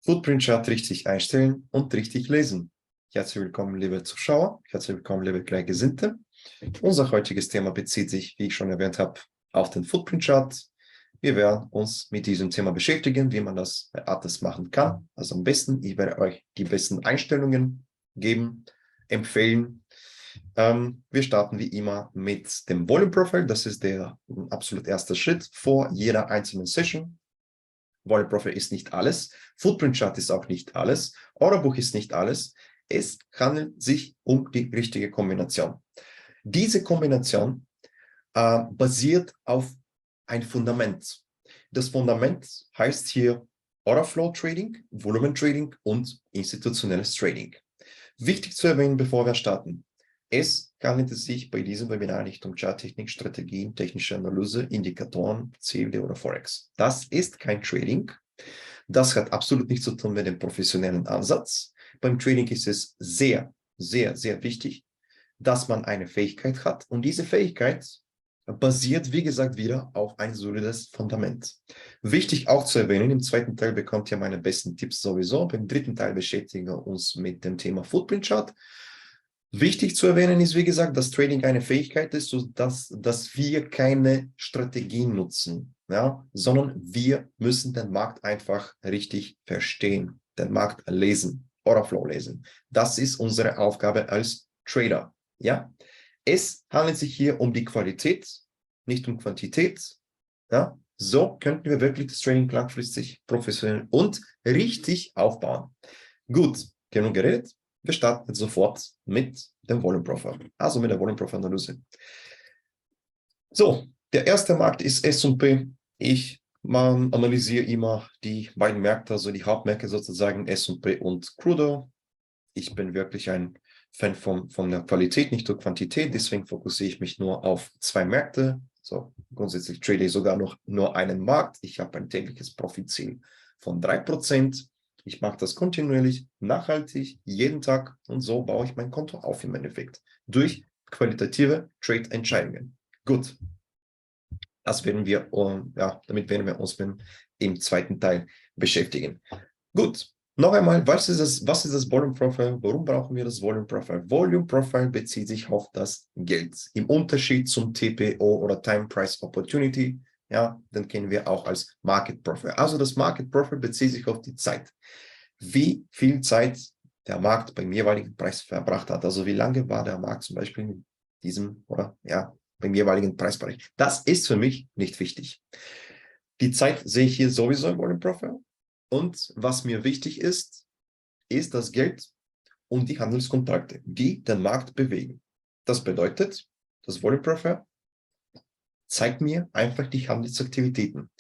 Footprint Chart richtig einstellen und richtig lesen. Herzlich willkommen, liebe Zuschauer. Herzlich willkommen, liebe Gleichgesinnte. Unser heutiges Thema bezieht sich, wie ich schon erwähnt habe, auf den Footprint Chart. Wir werden uns mit diesem Thema beschäftigen, wie man das bei Artis machen kann. Also am besten, ich werde euch die besten Einstellungen geben, empfehlen. Wir starten wie immer mit dem Volume Profile. Das ist der absolut erste Schritt vor jeder einzelnen Session. Volume Profile ist nicht alles. Footprint Chart ist auch nicht alles. Orderbuch ist nicht alles. Es handelt sich um die richtige Kombination. Diese Kombination basiert auf ein Fundament. Das Fundament heißt hier Order Flow Trading, Volumen Trading und institutionelles Trading. Wichtig zu erwähnen, bevor wir starten. Es handelt sich bei diesem Webinar nicht um Charttechnik, Strategien, technische Analyse, Indikatoren, CFD oder Forex. Das ist kein Trading. Das hat absolut nichts zu tun mit dem professionellen Ansatz. Beim Trading ist es sehr, sehr, sehr wichtig, dass man eine Fähigkeit hat. Und diese Fähigkeit basiert, wie gesagt, wieder auf ein solides Fundament. Wichtig auch zu erwähnen, im zweiten Teil bekommt ihr meine besten Tipps sowieso. Beim dritten Teil beschäftigen wir uns mit dem Thema Footprint Chart. Wichtig zu erwähnen ist, wie gesagt, dass Trading eine Fähigkeit ist, dass wir keine Strategien nutzen, ja, sondern wir müssen den Markt einfach richtig verstehen, den Markt lesen, Orderflow lesen. Das ist unsere Aufgabe als Trader. Ja? Es handelt sich hier um die Qualität, nicht um Quantität. Ja? So könnten wir wirklich das Trading langfristig, professionell und richtig aufbauen. Gut, genug geredet. Wir starten jetzt sofort mit dem Volume Profile, also mit der Volume Profile Analyse. So, der erste Markt ist S&P. Man analysiere immer die beiden Märkte, also die Hauptmärkte sozusagen S&P und Crudo. Ich bin wirklich ein Fan von der Qualität, nicht der Quantität, deswegen fokussiere ich mich nur auf zwei Märkte. So, grundsätzlich trade ich sogar noch nur einen Markt. Ich habe ein tägliches Profitziel von 3%. Ich mache das kontinuierlich, nachhaltig, jeden Tag und so baue ich mein Konto auf im Endeffekt durch qualitative Trade-Entscheidungen. Gut, das werden wir, damit werden wir uns im zweiten Teil beschäftigen. Gut, noch einmal, was ist das Volume Profile? Warum brauchen wir das Volume Profile? Volume Profile bezieht sich auf das Geld. Im Unterschied zum TPO oder Time Price Opportunity, ja, den kennen wir auch als Market Profile. Also das Market Profile bezieht sich auf die Zeit. Wie viel Zeit der Markt beim jeweiligen Preis verbracht hat. Also wie lange war der Markt zum Beispiel in diesem oder ja, beim jeweiligen Preisbereich. Das ist für mich nicht wichtig. Die Zeit sehe ich hier sowieso im Volume Profile. Und was mir wichtig ist, ist das Geld und die Handelskontrakte, die den Markt bewegen. Das bedeutet, das Volume Profile zeigt mir einfach die Handelsaktivitäten.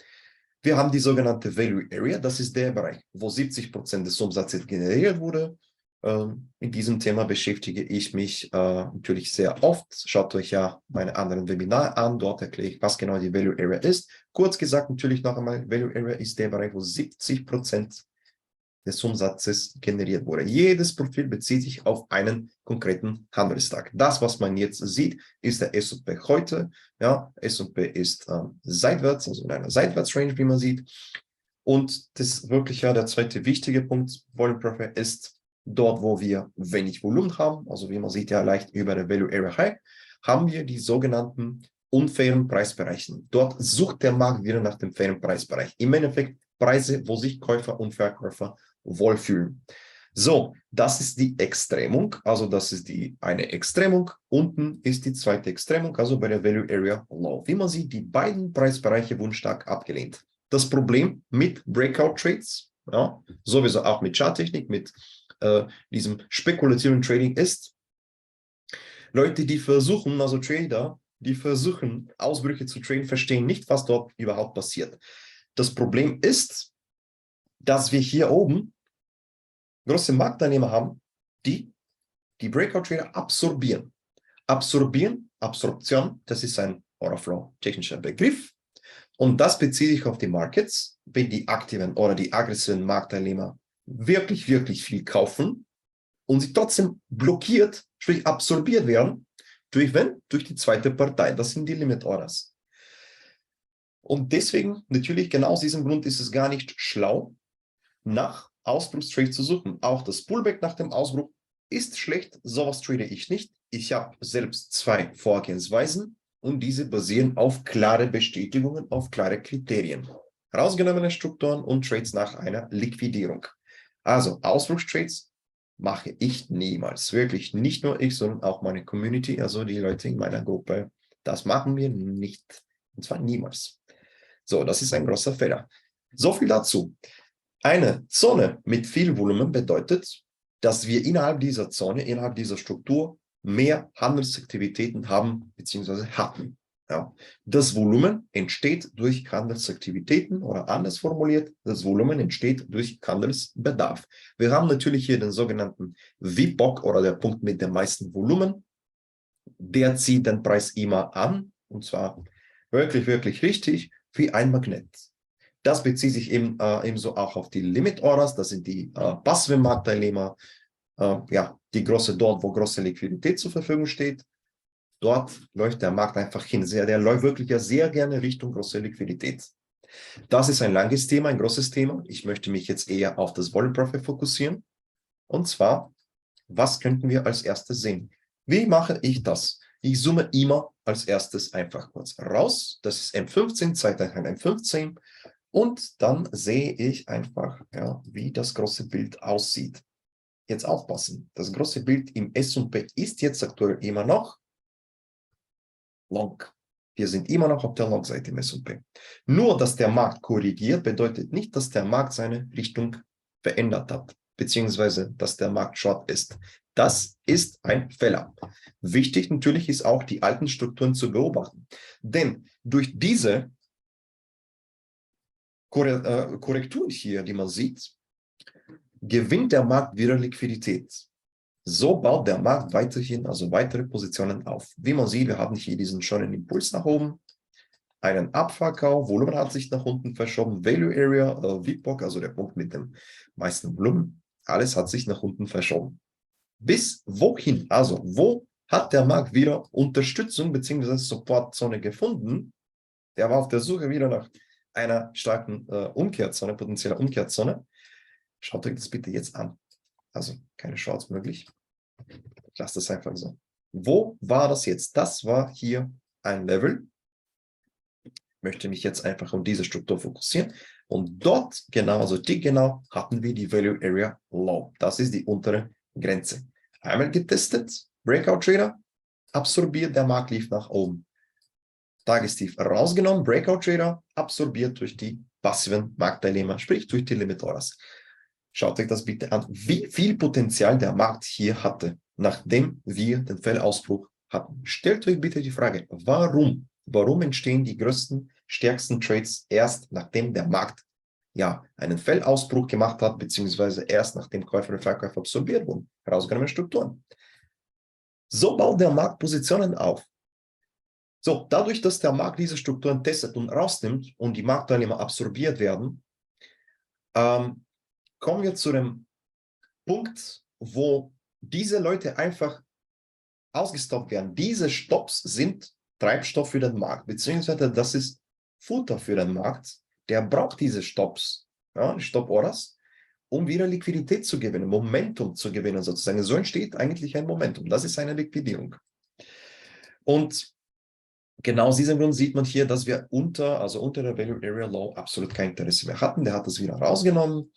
Wir haben die sogenannte Value Area, das ist der Bereich, wo 70% des Umsatzes generiert wurde. In diesem Thema beschäftige ich mich natürlich sehr oft. Schaut euch ja meine anderen Webinare an, dort erkläre ich, was genau die Value Area ist. Kurz gesagt, natürlich noch einmal, Value Area ist der Bereich, wo 70% des Umsatzes generiert wurde. Jedes Profil bezieht sich auf einen konkreten Handelstag. Das, was man jetzt sieht, ist der S&P heute. Ja, S&P ist seitwärts, also in einer Seitwärtsrange, wie man sieht. Und das ist wirklich ja der zweite wichtige Punkt, Volume Profile ist dort, wo wir wenig Volumen haben, also wie man sieht ja leicht über der Value Area High, haben wir die sogenannten unfairen Preisbereichen. Dort sucht der Markt wieder nach dem fairen Preisbereich. Im Endeffekt Preise, wo sich Käufer und Verkäufer wohlfühlen. So, das ist die Extremung, also das ist eine Extremung. Unten ist die zweite Extremung, also bei der Value Area Low. Wie man sieht, die beiden Preisbereiche wurden stark abgelehnt. Das Problem mit Breakout Trades, ja, sowieso auch mit Charttechnik, mit diesem spekulativen Trading ist, Leute, die versuchen, also Trader, die versuchen, Ausbrüche zu traden, verstehen nicht, was dort überhaupt passiert. Das Problem ist, dass wir hier oben große Marktteilnehmer haben, die Breakout-Trader absorbieren. Absorption, das ist ein Orderflow-technischer Begriff. Und das bezieht sich auf die Markets, wenn die aktiven oder die aggressiven Marktteilnehmer wirklich, wirklich viel kaufen und sie trotzdem blockiert, sprich absorbiert werden, durch wen? Durch die zweite Partei. Das sind die Limit Orders. Und deswegen, natürlich, genau aus diesem Grund ist es gar nicht schlau, nach Ausbruchstrades zu suchen. Auch das Pullback nach dem Ausbruch ist schlecht, sowas trade ich nicht. Ich habe selbst zwei Vorgehensweisen und diese basieren auf klare Bestätigungen, auf klare Kriterien. Rausgenommene Strukturen und Trades nach einer Liquidierung. Also Ausbruchstrades mache ich niemals. Wirklich nicht nur ich, sondern auch meine Community, also die Leute in meiner Gruppe. Das machen wir nicht. Und zwar niemals. So, das ist ein großer Fehler. So viel dazu. Eine Zone mit viel Volumen bedeutet, dass wir innerhalb dieser Zone, innerhalb dieser Struktur mehr Handelsaktivitäten haben bzw. hatten. Ja. Das Volumen entsteht durch Handelsaktivitäten oder anders formuliert, das Volumen entsteht durch Handelsbedarf. Wir haben natürlich hier den sogenannten VPOC oder der Punkt mit dem meisten Volumen. Der zieht den Preis immer an und zwar wirklich, wirklich richtig wie ein Magnet. Das bezieht sich ebenso auch auf die Limit Orders, das sind die passiven Marktteilnehmer, ja, die große dort, wo große Liquidität zur Verfügung steht. Dort läuft der Markt einfach hin. Der läuft wirklich ja sehr gerne Richtung große Liquidität. Das ist ein langes Thema, ein großes Thema. Ich möchte mich jetzt eher auf das Volume Profit fokussieren. Und zwar, was könnten wir als erstes sehen? Wie mache ich das? Ich zoome immer als erstes einfach kurz raus. Das ist M15, Zeiteinheit M15. Und dann sehe ich einfach, ja, wie das große Bild aussieht. Jetzt aufpassen. Das große Bild im S&P ist jetzt aktuell immer noch Long. Wir sind immer noch auf der Long-Seite im S&P. Nur, dass der Markt korrigiert, bedeutet nicht, dass der Markt seine Richtung verändert hat, beziehungsweise, dass der Markt Short ist. Das ist ein Fehler. Wichtig natürlich ist auch, die alten Strukturen zu beobachten. Denn durch diese Korrekturen hier, die man sieht, gewinnt der Markt wieder Liquidität. So baut der Markt weiterhin, also weitere Positionen auf. Wie man sieht, wir haben hier diesen schönen Impuls nach oben, einen Abverkauf, Volumen hat sich nach unten verschoben, Value Area, VPOC, also der Punkt mit dem meisten Volumen, alles hat sich nach unten verschoben. Bis wohin? Also, wo hat der Markt wieder Unterstützung bzw. Supportzone gefunden? Der war auf der Suche wieder nach einer starken Umkehrzone, potenzieller Umkehrzone. Schaut euch das bitte jetzt an. Also keine Shorts möglich. Ich lasse das einfach so. Wo war das jetzt? Das war hier ein Level. Ich möchte mich jetzt einfach um diese Struktur fokussieren. Und dort genau, also die genau, hatten wir die Value Area Low. Das ist die untere Grenze. Einmal getestet, Breakout Trader, absorbiert, der Markt lief nach oben. Tagestief rausgenommen, Breakout Trader, absorbiert durch die passiven Marktteilnehmer, sprich durch die Limit Orders. Schaut euch das bitte an, wie viel Potenzial der Markt hier hatte, nachdem wir den Fellausbruch hatten. Stellt euch bitte die Frage, warum entstehen die größten, stärksten Trades erst nachdem der Markt ja einen Fellausbruch gemacht hat, beziehungsweise erst nachdem Käufer und Verkäufer absorbiert wurden, herausgenommene Strukturen. So baut der Markt Positionen auf. So, dadurch, dass der Markt diese Strukturen testet und rausnimmt und die Marktteilnehmer absorbiert werden, kommen wir zu dem Punkt, wo diese Leute einfach ausgestoppt werden. Diese Stops sind Treibstoff für den Markt, beziehungsweise das ist Futter für den Markt. Der braucht diese Stops, ja, Stop-Orders, um wieder Liquidität zu gewinnen, Momentum zu gewinnen sozusagen. So entsteht eigentlich ein Momentum. Das ist eine Liquidierung. Und genau aus diesem Grund sieht man hier, dass wir unter der Value Area Low absolut kein Interesse mehr hatten. Der hat das wieder rausgenommen.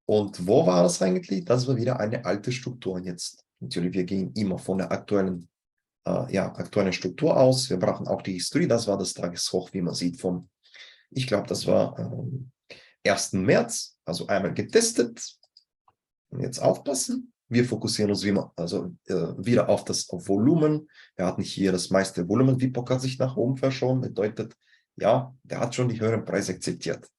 Und wo war das eigentlich? Das war wieder eine alte Struktur. Und jetzt natürlich, wir gehen immer von der aktuellen Struktur aus. Wir brauchen auch die Historie. Das war das Tageshoch, wie man sieht, ich glaube, das war 1. März. Also einmal getestet. Und jetzt aufpassen. Wir fokussieren uns wieder auf das Volumen. Wir hatten hier das meiste Volumen. VPOC hat sich nach oben verschoben. Bedeutet, ja, der hat schon die höheren Preise akzeptiert.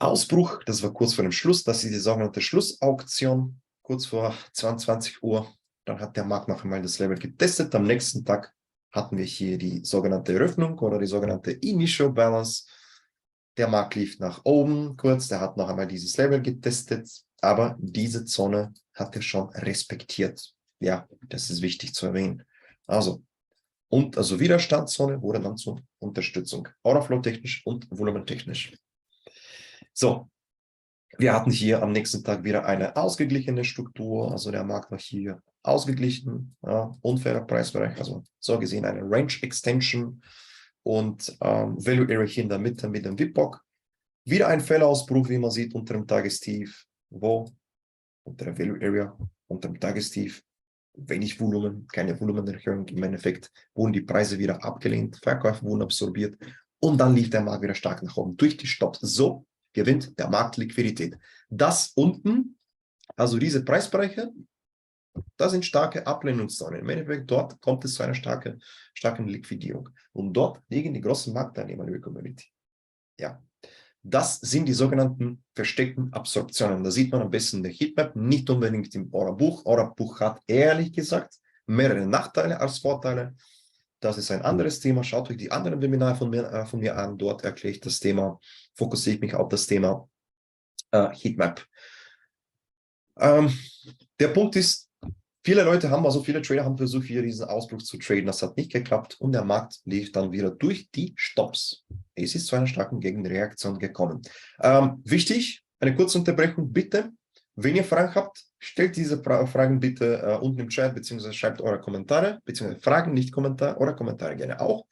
Ausbruch, das war kurz vor dem Schluss. Das ist die sogenannte Schlussauktion. Kurz vor 22 Uhr. Dann hat der Markt noch einmal das Level getestet. Am nächsten Tag hatten wir hier die sogenannte Eröffnung oder die sogenannte Initial Balance. Der Markt lief nach oben kurz. Der hat noch einmal dieses Level getestet. Aber diese Zone hat er schon respektiert. Ja, das ist wichtig zu erwähnen. Also Widerstandszone wurde dann zur Unterstützung. Orderflow technisch und volumentechnisch. So, Wir hatten hier am nächsten Tag wieder eine ausgeglichene Struktur, also der Markt war hier ausgeglichen, ja, unfairer Preisbereich, also so gesehen eine Range Extension und Value Area hier in der Mitte mit dem WIPOC. Wieder ein Fehlausbruch, wie man sieht, unter dem Tagestief, wo unter der Value Area, unter dem Tagestief, wenig Volumen, keine Volumenerhöhung, im Endeffekt wurden die Preise wieder abgelehnt, Verkäufe wurden absorbiert und dann lief der Markt wieder stark nach oben durch die Stops. So gewinnt der Markt Liquidität. Das unten, also diese Preisbereiche, das sind starke Ablehnungszonen. Im Endeffekt, dort kommt es zu einer starken Liquidierung. Und dort liegen die großen Marktteilnehmer in der Community. Ja, das sind die sogenannten versteckten Absorptionen. Da sieht man am besten in der Heatmap, nicht unbedingt im Aura-Buch. Aura-Buch hat ehrlich gesagt mehrere Nachteile als Vorteile. Das ist ein anderes Thema. Schaut euch die anderen Webinare von mir an. Dort erkläre ich das Thema, fokussiere ich mich auf das Thema Heatmap. Der Punkt ist, viele Leute haben, also viele Trader haben versucht, hier diesen Ausbruch zu traden. Das hat nicht geklappt und der Markt lief dann wieder durch die Stops. Es ist zu einer starken Gegenreaktion gekommen. Wichtig, eine kurze Unterbrechung, bitte. Wenn ihr Fragen habt, stellt diese Fragen bitte unten im Chat, beziehungsweise schreibt eure Kommentare, beziehungsweise Fragen, nicht Kommentare, oder Kommentare gerne auch.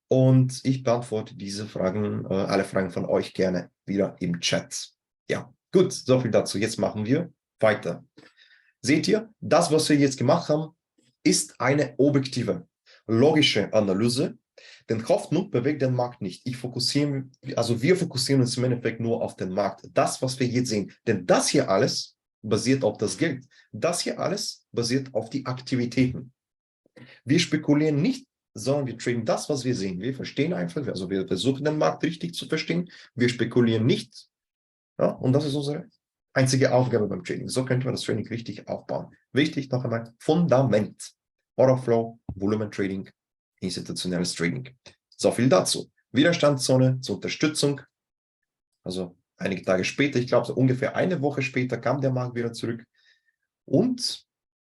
Und ich beantworte diese Fragen, alle Fragen von euch gerne wieder im Chat. Ja, gut, so viel dazu. Jetzt machen wir weiter. Seht ihr, das, was wir jetzt gemacht haben, ist eine objektive, logische Analyse. Denn Hoffnung bewegt den Markt nicht. Wir fokussieren uns im Endeffekt nur auf den Markt. Das, was wir jetzt sehen. Denn das hier alles basiert auf das Geld. Das hier alles basiert auf die Aktivitäten. Wir spekulieren nicht, sondern wir traden das, was wir sehen. Wir verstehen einfach, also wir versuchen den Markt richtig zu verstehen. Wir spekulieren nicht. Ja, und das ist unsere einzige Aufgabe beim Trading. So könnte man das Trading richtig aufbauen. Wichtig noch einmal, Fundament. Order Flow, Volumen Trading, institutionelles Trading. So viel dazu. Widerstandszone zur Unterstützung. Also einige Tage später, ich glaube so ungefähr eine Woche später, kam der Markt wieder zurück. Und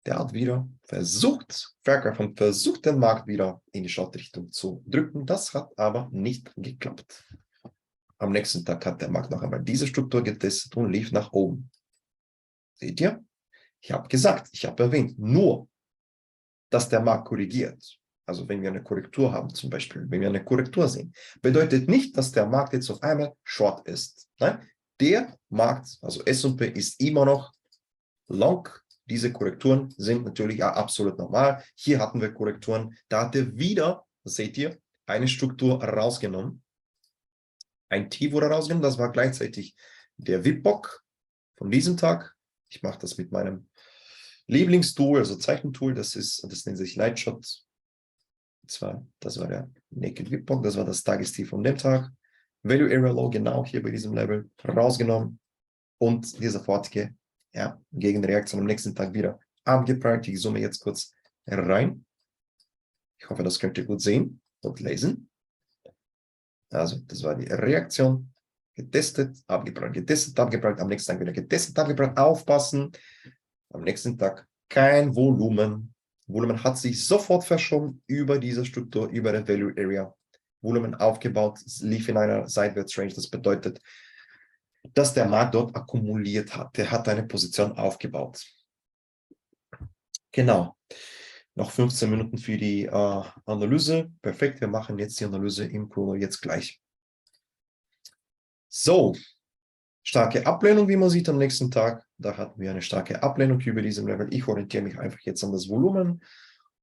der hat wieder versucht, den Markt wieder in die Short-Richtung zu drücken. Das hat aber nicht geklappt. Am nächsten Tag hat der Markt noch einmal diese Struktur getestet und lief nach oben. Seht ihr? Ich habe gesagt, ich habe erwähnt, nur, dass der Markt korrigiert. Also wenn wir eine Korrektur haben zum Beispiel, wenn wir eine Korrektur sehen, bedeutet nicht, dass der Markt jetzt auf einmal short ist. Nein, der Markt, also S&P, ist immer noch long. Diese Korrekturen sind natürlich auch absolut normal. Hier hatten wir Korrekturen, da hat er wieder, das seht ihr, eine Struktur rausgenommen. Ein Tief wurde rausgenommen, das war gleichzeitig der WIPOC von diesem Tag. Ich mache das mit meinem Lieblingstool, also Zeichentool, das nennt sich Lightshot. Das war der Naked WIPOC, das war das Tagestief von dem Tag. Value Area Low, genau hier bei diesem Level, rausgenommen und die sofortige Gegenreaktion am nächsten Tag wieder abgeprallt. Ich zoome jetzt kurz rein. Ich hoffe, das könnt ihr gut sehen und lesen. Also, das war die Reaktion. Getestet, abgeprallt, am nächsten Tag wieder getestet, abgeprallt, aufpassen. Am nächsten Tag kein Volumen. Volumen hat sich sofort verschoben über diese Struktur, über der Value Area. Volumen aufgebaut, lief in einer Seitwärts Range. Das bedeutet, dass der Markt dort akkumuliert hat. Der hat eine Position aufgebaut. Genau. Noch 15 Minuten für die Analyse. Perfekt, wir machen jetzt die Analyse im Chrono jetzt gleich. So, starke Ablehnung, wie man sieht am nächsten Tag. Da hatten wir eine starke Ablehnung über diesem Level. Ich orientiere mich einfach jetzt an das Volumen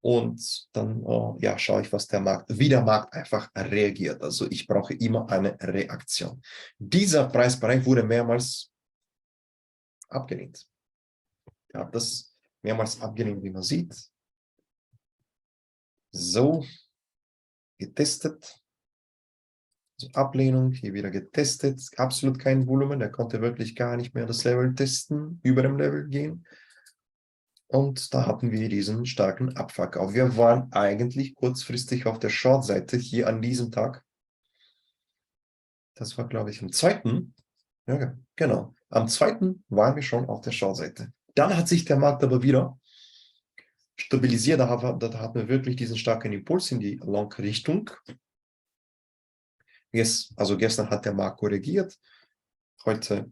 und dann schaue ich, wie der Markt einfach reagiert. Also ich brauche immer eine Reaktion. Dieser Preisbereich wurde mehrmals abgelehnt. Ja, das mehrmals abgelehnt, wie man sieht. So, getestet. Also Ablehnung, hier wieder getestet, absolut kein Volumen, er konnte wirklich gar nicht mehr das Level testen, über dem Level gehen. Und da hatten wir diesen starken Abverkauf. Wir waren eigentlich kurzfristig auf der Short-Seite hier an diesem Tag. Das war, glaube ich, am 2. Ja, genau. Am 2. waren wir schon auf der Short-Seite. Dann hat sich der Markt aber wieder stabilisiert. Da hatten wir wirklich diesen starken Impuls in die Long-Richtung. Also gestern hat der Markt korrigiert. Heute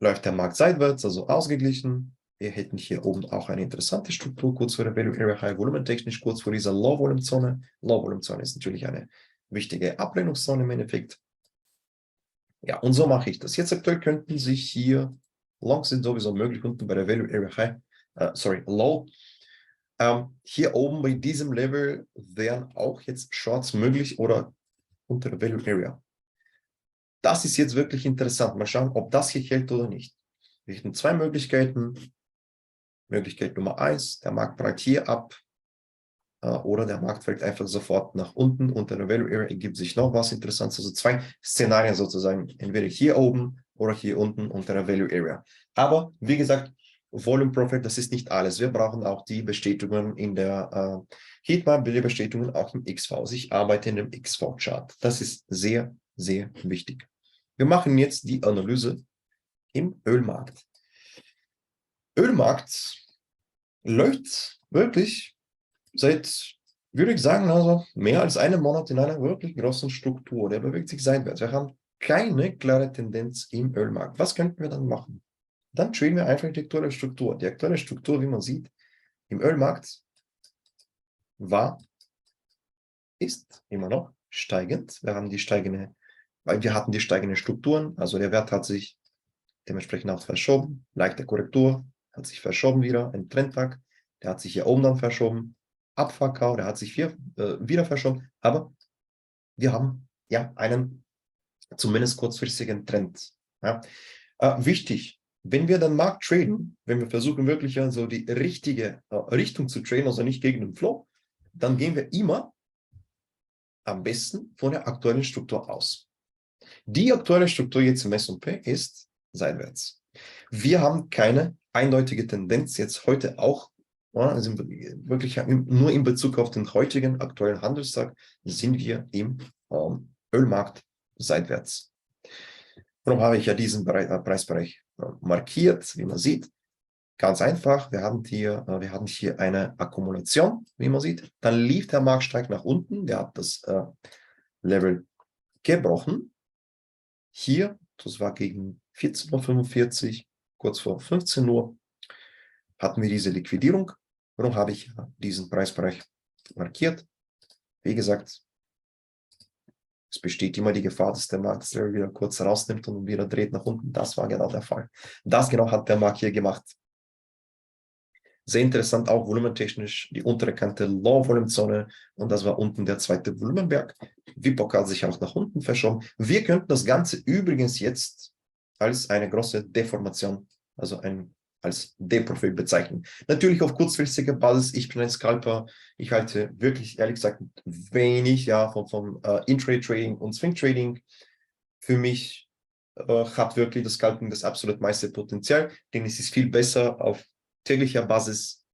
läuft der Markt seitwärts, also ausgeglichen. Wir hätten hier oben auch eine interessante Struktur, kurz vor der Value Area High, volumentechnisch kurz vor dieser Low Volume Zone. Low Volume Zone ist natürlich eine wichtige Ablehnungszone im Endeffekt. Ja, und so mache ich das. Jetzt aktuell könnten sich hier, Longs sind sowieso möglich, unten bei der Value Area High, Low. Hier oben bei diesem Level wären auch jetzt Shorts möglich oder unter der Value Area. Das ist jetzt wirklich interessant. Mal schauen, ob das hier hält oder nicht. Wir hätten zwei Möglichkeiten. Möglichkeit Nummer 1, der Markt prallt hier ab oder der Markt fällt einfach sofort nach unten. Unter der Value Area ergibt sich noch was Interessantes. Also zwei Szenarien sozusagen, entweder hier oben oder hier unten unter der Value Area. Aber wie gesagt, Volume Profile, das ist nicht alles. Wir brauchen auch die Bestätigungen in der Heatmap, die Bestätigungen auch im XV. Also ich arbeite in dem XV-Chart. Das ist sehr, sehr wichtig. Wir machen jetzt die Analyse im Ölmarkt. Ölmarkt läuft wirklich seit, würde ich sagen, also mehr als einem Monat in einer wirklich großen Struktur. Der bewegt sich seitwärts. Wir haben keine klare Tendenz im Ölmarkt. Was könnten wir dann machen? Dann traden wir einfach die aktuelle Struktur. Die aktuelle Struktur, wie man sieht, im Ölmarkt ist immer noch steigend. Wir haben die steigende, weil wir hatten die steigenden Strukturen. Also der Wert hat sich dementsprechend auch verschoben. Leichte Korrektur, hat sich verschoben wieder. Ein Trendtag, der hat sich hier oben dann verschoben. Abverkauf, der hat sich wieder verschoben. Aber wir haben ja einen zumindest kurzfristigen Trend. Ja. Wichtig, wenn wir den Markt traden, wenn wir versuchen wirklich also die richtige Richtung zu traden, also nicht gegen den Flow, dann gehen wir immer am besten von der aktuellen Struktur aus. Die aktuelle Struktur jetzt im S&P ist seitwärts. Wir haben keine eindeutige Tendenz jetzt heute auch, also wirklich nur in Bezug auf den heutigen aktuellen Handelstag sind wir im Ölmarkt seitwärts. Warum habe ich ja diesen Preisbereich markiert, wie man sieht? Ganz einfach, wir hatten hier eine Akkumulation, wie man sieht. Dann lief der Markt stark nach unten, der hat das Level gebrochen. Hier, das war gegen 14:45 Uhr, kurz vor 15 Uhr, hatten wir diese Liquidierung. Warum habe ich diesen Preisbereich markiert? Wie gesagt, es besteht immer die Gefahr, dass der Markt das Level wieder kurz rausnimmt und wieder dreht nach unten. Das war genau der Fall. Das genau hat der Markt hier gemacht. Sehr interessant auch volumentechnisch die untere Kante Low-Volume-Zone und das war unten der zweite Volumenberg. WIPOC hat sich auch nach unten verschoben. Wir könnten das Ganze übrigens jetzt als eine große Deformation, also als D-Profil bezeichnen. Natürlich auf kurzfristiger Basis. Ich bin ein Scalper. Ich halte wirklich, ehrlich gesagt, wenig vom Intraday-Trading und Swing-Trading. Für mich hat wirklich das Scalping das absolut meiste Potenzial, denn es ist viel besser auf täglicher Basis,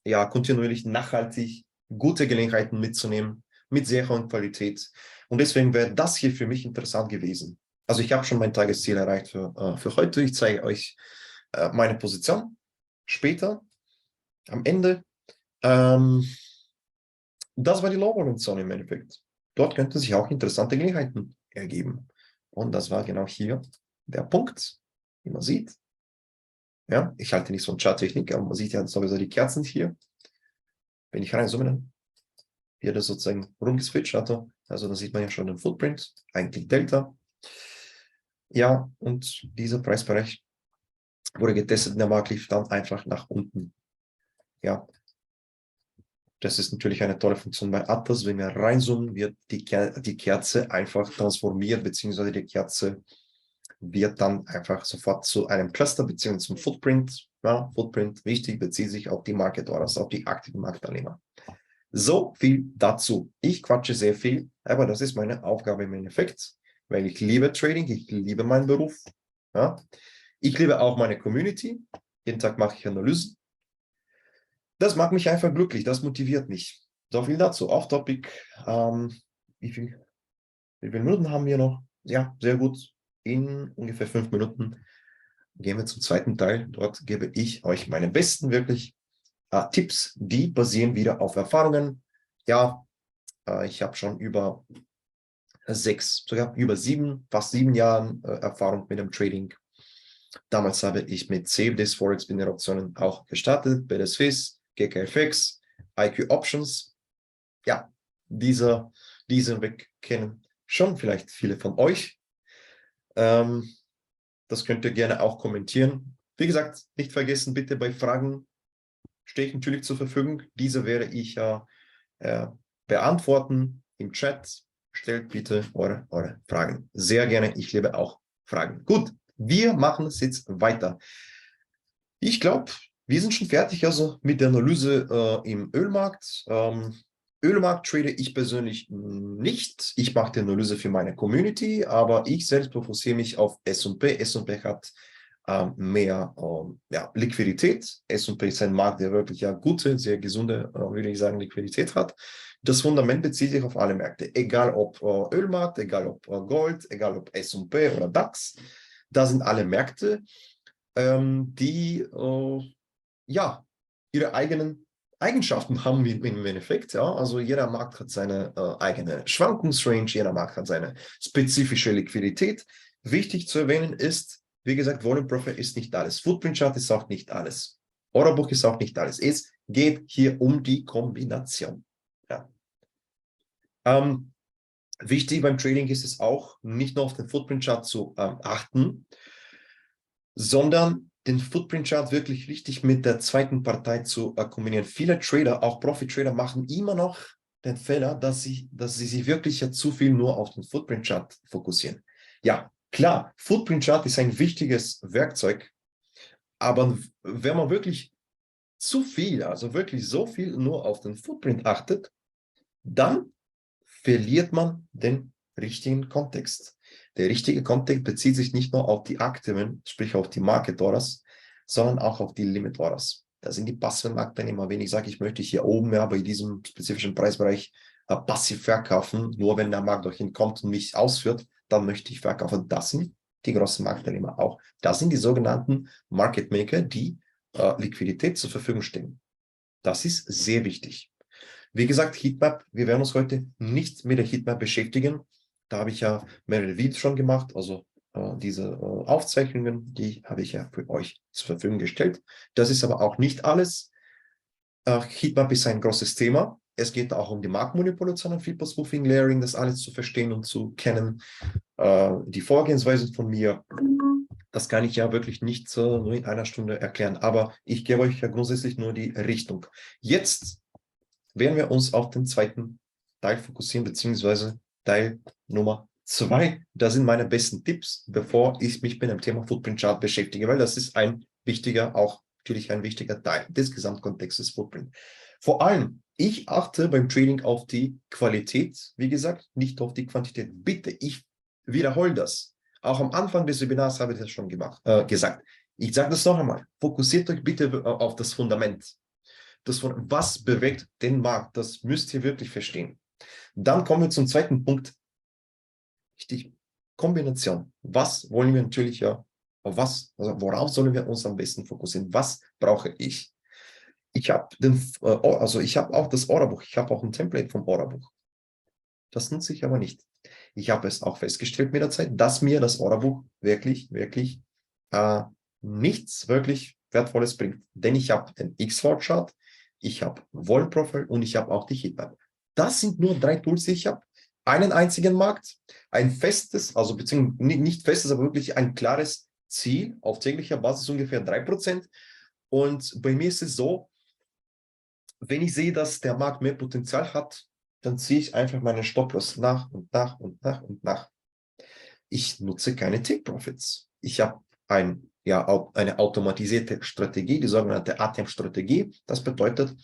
ja, kontinuierlich nachhaltig gute Gelegenheiten mitzunehmen, mit sehr hoher Qualität. Und deswegen wäre das hier für mich interessant gewesen. Also ich habe schon mein Tagesziel erreicht für heute. Ich zeige euch meine Position später, am Ende. Das war die Low-Volume-Zone im Endeffekt. Dort könnten sich auch interessante Gelegenheiten ergeben. Und das war genau hier der Punkt, wie man sieht. Ja, ich halte nicht so eine Charttechnik, aber man sieht ja sowieso die Kerzen hier. Wenn ich reinzoome, hier das sozusagen rumgeswitcht hatte. Also da sieht man ja schon den Footprint, eigentlich Delta. Ja, und dieser Preisbereich wurde getestet und der Markt lief dann einfach nach unten. Ja, das ist natürlich eine tolle Funktion bei Atlas. Wenn wir reinzoomen, wird die Kerze einfach transformiert, beziehungsweise die Kerze wird dann einfach sofort zu einem Cluster beziehungsweise zum Footprint. Ja, Footprint, wichtig, bezieht sich auf die Market Orders, auf die aktiven Marktteilnehmer. So viel dazu. Ich quatsche sehr viel, aber das ist meine Aufgabe im Endeffekt, weil ich liebe Trading, ich liebe meinen Beruf. Ja. Ich liebe auch meine Community. Jeden Tag mache ich Analysen. Das macht mich einfach glücklich, das motiviert mich. So viel dazu. Off-Topic. Wie viele Minuten haben wir noch? Ja, sehr gut. In ungefähr 5 Minuten gehen wir zum zweiten Teil. Dort gebe ich euch meine besten wirklich Tipps, die basieren wieder auf Erfahrungen. Ja, ich habe schon über 6, sogar über 7, fast 7 Jahren Erfahrung mit dem Trading. Damals habe ich mit CFDs, Forex, Binary Optionen auch gestartet, BDSFs, GKFX, IQ Options. Ja, diesen Weg kennen schon vielleicht viele von euch. Das könnt ihr gerne auch kommentieren. Wie gesagt, nicht vergessen, bitte bei Fragen stehe ich natürlich zur Verfügung. Diese werde ich beantworten im Chat. Stellt bitte eure Fragen. Sehr gerne. Ich liebe auch Fragen. Gut, wir machen es jetzt weiter. Ich glaube, wir sind schon fertig also mit der Analyse im Ölmarkt. Ölmarkt trade ich persönlich nicht. Ich mache die Analyse für meine Community, aber ich selbst fokussiere mich auf S&P. S&P hat mehr Liquidität. S&P ist ein Markt, der wirklich ja gute, sehr gesunde, würde ich sagen, Liquidität hat. Das Fundament bezieht sich auf alle Märkte, egal ob Ölmarkt, egal ob Gold, egal ob S&P oder DAX. Da sind alle Märkte, die ja ihre eigenen Eigenschaften haben im Endeffekt. Ja? Also jeder Markt hat seine eigene Schwankungsrange, jeder Markt hat seine spezifische Liquidität. Wichtig zu erwähnen ist, wie gesagt, Volume Profile ist nicht alles. Footprint Chart ist auch nicht alles. Orderbook ist auch nicht alles. Es geht hier um die Kombination. Ja. Wichtig beim Trading ist es auch, nicht nur auf den Footprint Chart zu achten, sondern den Footprint Chart wirklich richtig mit der zweiten Partei zu kombinieren. Viele Trader, auch Profit-Trader, machen immer noch den Fehler, dass sie sich wirklich ja zu viel nur auf den Footprint Chart fokussieren. Ja, klar, Footprint Chart ist ein wichtiges Werkzeug, aber wenn man wirklich zu viel, also wirklich so viel nur auf den Footprint achtet, dann verliert man den richtigen Kontext. Der richtige Kontext bezieht sich nicht nur auf die Aktiven, sprich auf die Market Orders, sondern auch auf die Limit Orders. Da sind die passiven Marktteilnehmer, wenn ich sage, ich möchte hier oben ja bei diesem spezifischen Preisbereich passiv verkaufen, nur wenn der Markt dorthin kommt und mich ausführt, dann möchte ich verkaufen. Das sind die großen Marktteilnehmer auch. Das sind die sogenannten Market Maker, die Liquidität zur Verfügung stellen. Das ist sehr wichtig. Wie gesagt, Heatmap, wir werden uns heute nicht mit der Heatmap beschäftigen. Da habe ich ja mehrere Videos schon gemacht, also diese Aufzeichnungen, die habe ich ja für euch zur Verfügung gestellt. Das ist aber auch nicht alles. Heatmap ist ein großes Thema. Es geht auch um die Marktmanipulation und Feedback Spoofing, Layering, das alles zu verstehen und zu kennen. Die Vorgehensweise von mir, das kann ich ja wirklich nicht nur in einer Stunde erklären, aber ich gebe euch ja grundsätzlich nur die Richtung. Jetzt werden wir uns auf den zweiten Teil fokussieren, beziehungsweise Teil Nummer 2. Das sind meine besten Tipps, bevor ich mich mit dem Thema Footprint Chart beschäftige, weil das ist ein wichtiger, auch natürlich ein wichtiger Teil des Gesamtkontextes Footprint. Vor allem, ich achte beim Trading auf die Qualität, wie gesagt, nicht auf die Quantität. Bitte, ich wiederhole das. Auch am Anfang des Webinars habe ich das schon gesagt. Ich sage das noch einmal. Fokussiert euch bitte auf das Fundament. Was bewegt den Markt? Das müsst ihr wirklich verstehen. Dann kommen wir zum zweiten Punkt. Richtig, Kombination. Was wollen wir natürlich worauf sollen wir uns am besten fokussieren? Was brauche ich? Ich habe auch das Orderbuch. Ich habe auch ein Template vom Orderbuch. Das nutze ich aber nicht. Ich habe es auch festgestellt mit der Zeit, dass mir das Orderbuch wirklich nichts wirklich Wertvolles bringt. Denn ich habe den X4-Chart, ich habe Volume Profile und ich habe auch die Heatmap. Das sind nur 3 Tools, die ich habe. Einen einzigen Markt, ein festes, also beziehungsweise nicht festes, aber wirklich ein klares Ziel auf täglicher Basis ungefähr 3%. Und bei mir ist es so, wenn ich sehe, dass der Markt mehr Potenzial hat, dann ziehe ich einfach meine Stop-Loss nach und nach und nach und nach. Ich nutze keine Take-Profits. Ich habe eine automatisierte Strategie, die sogenannte ATM-Strategie. Das bedeutet,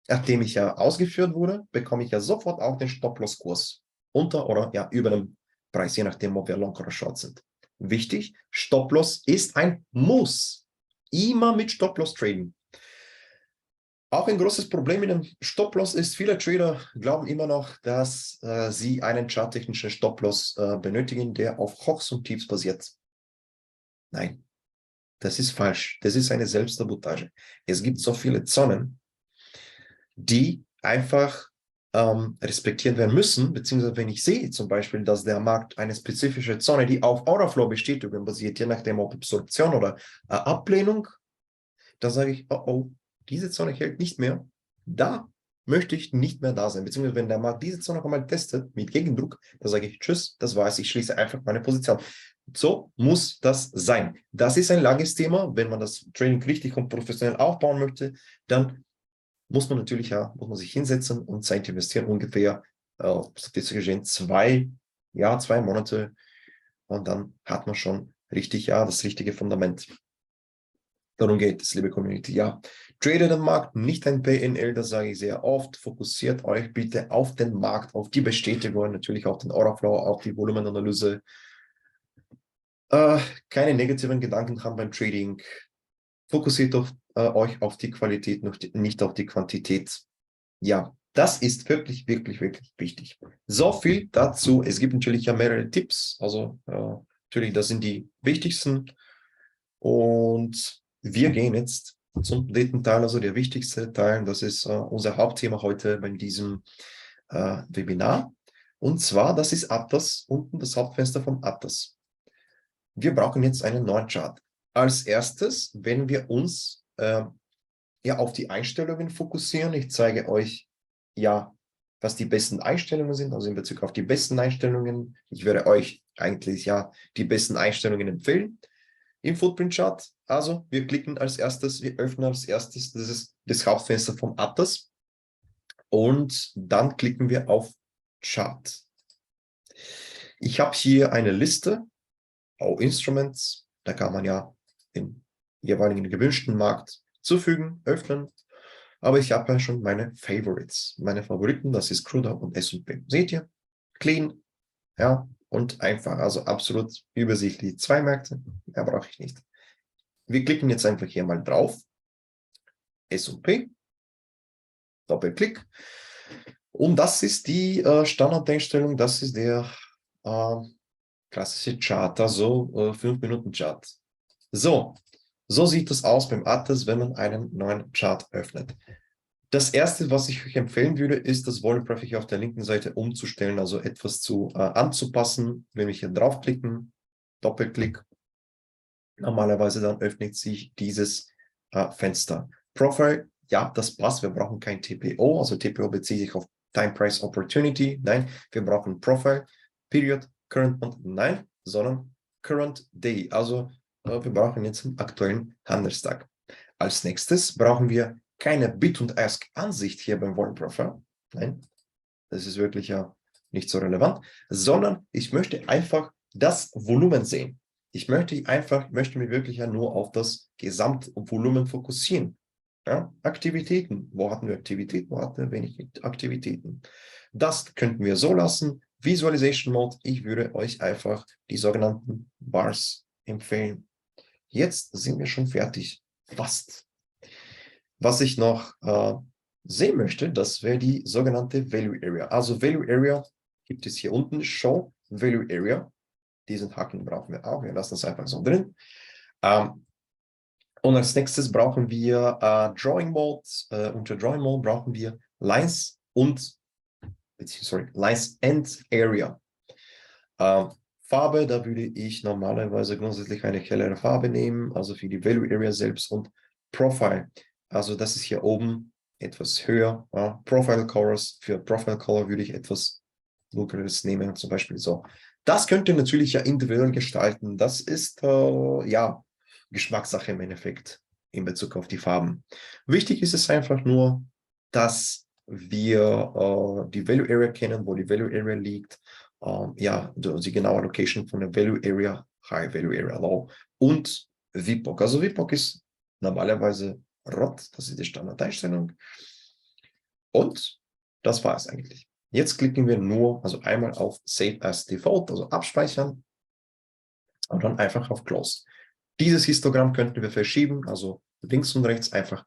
nachdem ich ja ausgeführt wurde, bekomme ich ja sofort auch den Stop-Loss-Kurs unter oder ja über dem Preis, je nachdem, ob wir Long oder Short sind. Wichtig, Stop-Loss ist ein Muss. Immer mit Stop-Loss traden. Auch ein großes Problem mit dem Stop-Loss ist, viele Trader glauben immer noch, dass sie einen charttechnischen Stop-Loss benötigen, der auf Hochs und Tiefs basiert. Nein, das ist falsch. Das ist eine Selbstsabotage. Es gibt so viele Zonen, die einfach respektiert werden müssen, beziehungsweise wenn ich sehe zum Beispiel, dass der Markt eine spezifische Zone, die auf Orderflow-Bestätigung basiert, je nachdem ob Absorption oder Ablehnung, da sage ich, oh, oh, diese Zone hält nicht mehr, da möchte ich nicht mehr da sein, beziehungsweise wenn der Markt diese Zone noch einmal testet mit Gegendruck, da sage ich, tschüss, das war's, ich schließe einfach meine Position. So muss das sein. Das ist ein langes Thema. Wenn man das Trading richtig und professionell aufbauen möchte, dann muss man natürlich muss man sich hinsetzen und Zeit investieren, ungefähr statistisch gesehen 2 Monate, und dann hat man schon richtig, das richtige Fundament. Darum geht es, liebe Community. Ja, trade den Markt, nicht ein PNL, das sage ich sehr oft. Fokussiert euch bitte auf den Markt, auf die Bestätigung, natürlich auf den Orderflow, auf die Volumenanalyse. Keine negativen Gedanken haben beim Trading. Fokussiert euch auf die Qualität, nicht auf die Quantität. Ja, das ist wirklich, wirklich, wirklich wichtig. So viel dazu. Es gibt natürlich ja mehrere Tipps. Also natürlich, das sind die wichtigsten. Und wir gehen jetzt zum dritten Teil, also der wichtigste Teil. Das ist unser Hauptthema heute bei diesem Webinar. Und zwar, das ist Atas, unten das Hauptfenster von Atas. Wir brauchen jetzt einen neuen Chart. Als erstes, wenn wir uns auf die Einstellungen fokussieren, ich zeige euch was die besten Einstellungen sind, also in Bezug auf die besten Einstellungen. Ich werde euch eigentlich die besten Einstellungen empfehlen im Footprint Chart. Also wir klicken als erstes, wir öffnen als erstes das Hauptfenster vom Atas und dann klicken wir auf Chart. Ich habe hier eine Liste, All Instruments, da kann man den jeweiligen gewünschten Markt zufügen, öffnen. Aber ich habe ja schon meine Favorites, meine Favoriten, das ist Crude und S&P. Seht ihr? Clean, und einfach, also absolut übersichtlich. 2 Märkte, mehr brauche ich nicht. Wir klicken jetzt einfach hier mal drauf. S&P, Doppelklick. Und das ist die Standardeinstellung, das ist der klassische Chart, also 5-Minuten-Chart. So sieht es aus beim Atas, wenn man einen neuen Chart öffnet. Das erste, was ich euch empfehlen würde, ist das Volume Profile auf der linken Seite umzustellen, also etwas anzupassen. Wenn wir hier draufklicken, Doppelklick, normalerweise dann öffnet sich dieses Fenster. Profile, das passt, wir brauchen kein TPO, also TPO bezieht sich auf Time Price Opportunity, nein, wir brauchen Profile, Period, Current und nein, sondern Current Day, also wir brauchen jetzt einen aktuellen Handelstag. Als nächstes brauchen wir keine Bid- und Ask-Ansicht hier beim Volume Profile. Nein, das ist wirklich nicht so relevant, sondern ich möchte einfach das Volumen sehen. Ich möchte mich wirklich nur auf das Gesamtvolumen fokussieren. Aktivitäten. Wo hatten wir Aktivitäten? Wo hatten wir wenig Aktivitäten? Das könnten wir so lassen. Visualization Mode. Ich würde euch einfach die sogenannten Bars empfehlen. Jetzt sind wir schon fertig. Fast. Was ich noch sehen möchte, das wäre die sogenannte Value Area. Also Value Area gibt es hier unten, Show Value Area. Diesen Haken brauchen wir auch. Wir lassen das einfach so drin. Und als nächstes brauchen wir Drawing Mode. Unter Drawing Mode brauchen wir Lines Lines and Area. Farbe, da würde ich normalerweise grundsätzlich eine hellere Farbe nehmen, also für die Value Area selbst, und Profile. Also das ist hier oben etwas höher. Profile Colors, für Profile Color würde ich etwas dunkleres nehmen, zum Beispiel so. Das könnt ihr natürlich individuell gestalten. Das ist Geschmackssache im Endeffekt in Bezug auf die Farben. Wichtig ist es einfach nur, dass wir die Value Area kennen, wo die Value Area liegt. Die genaue Location von der Value Area, High Value Area Low und VPOC. Also VPOC ist normalerweise rot, das ist die Standardeinstellung. Und das war es eigentlich. Jetzt klicken wir also einmal auf Save as Default, also abspeichern, und dann einfach auf Close. Dieses Histogramm könnten wir verschieben, also links und rechts einfach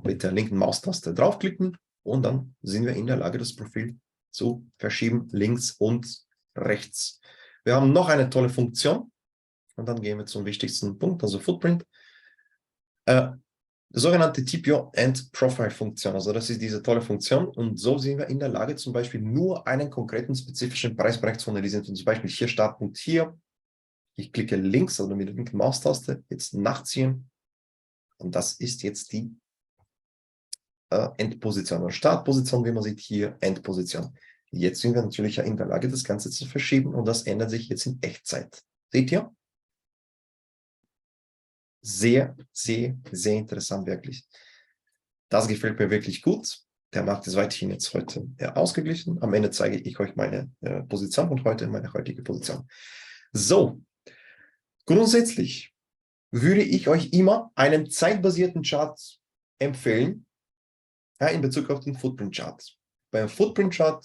mit der linken Maustaste draufklicken und dann sind wir in der Lage, das Profil zu verschieben, links und rechts. Wir haben noch eine tolle Funktion und dann gehen wir zum wichtigsten Punkt, also Footprint. sogenannte TPO and Profile Funktion. Also das ist diese tolle Funktion und so sind wir in der Lage, zum Beispiel nur einen konkreten spezifischen Preisbereich zu analysieren. Zum Beispiel hier Startpunkt hier. Ich klicke links, also mit der linken Maustaste, jetzt nachziehen und das ist jetzt die Endposition oder Startposition, wie man sieht hier, Endposition. Jetzt sind wir natürlich in der Lage, das Ganze zu verschieben und das ändert sich jetzt in Echtzeit. Seht ihr? Sehr, sehr, sehr interessant, wirklich. Das gefällt mir wirklich gut. Der Markt ist weiterhin jetzt heute ausgeglichen. Am Ende zeige ich euch meine Position und heute meine heutige Position. So, grundsätzlich würde ich euch immer einen zeitbasierten Chart empfehlen, in Bezug auf den Footprint Chart. Beim Footprint Chart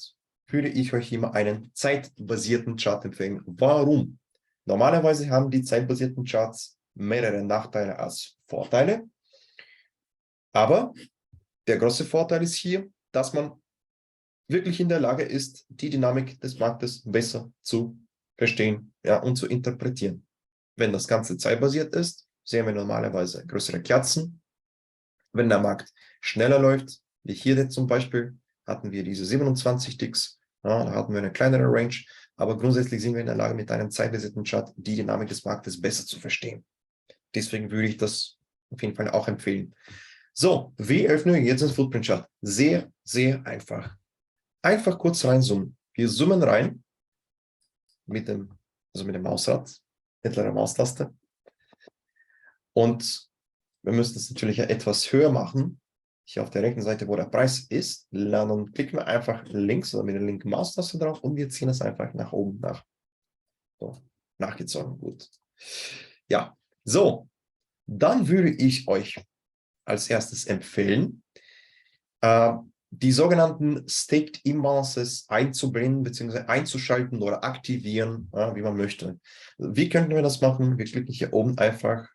würde ich euch immer einen zeitbasierten Chart empfehlen. Warum? Normalerweise haben die zeitbasierten Charts mehrere Nachteile als Vorteile. Aber der große Vorteil ist hier, dass man wirklich in der Lage ist, die Dynamik des Marktes besser zu verstehen, und zu interpretieren. Wenn das Ganze zeitbasiert ist, sehen wir normalerweise größere Kerzen. Wenn der Markt schneller läuft, wie hier zum Beispiel, hatten wir diese 27 Ticks, da hatten wir eine kleinere Range, aber grundsätzlich sind wir in der Lage, mit einem zeitbasierten Chart die Dynamik des Marktes besser zu verstehen. Deswegen würde ich das auf jeden Fall auch empfehlen. So, wie öffnen wir jetzt den Footprint Chart? Sehr, sehr einfach. Einfach kurz reinzoomen. Wir zoomen rein mit dem Mausrad, mittlere Maustaste. Und wir müssen es natürlich etwas höher machen. Hier auf der rechten Seite, wo der Preis ist, dann klicken wir einfach links oder mit der linken Maustaste drauf und wir ziehen es einfach nach oben nach. So, nachgezogen. Gut. Ja, so. Dann würde ich euch als erstes empfehlen, die sogenannten Staked Imbalances einzubringen bzw. einzuschalten oder aktivieren, wie man möchte. Wie könnten wir das machen? Wir klicken hier oben einfach,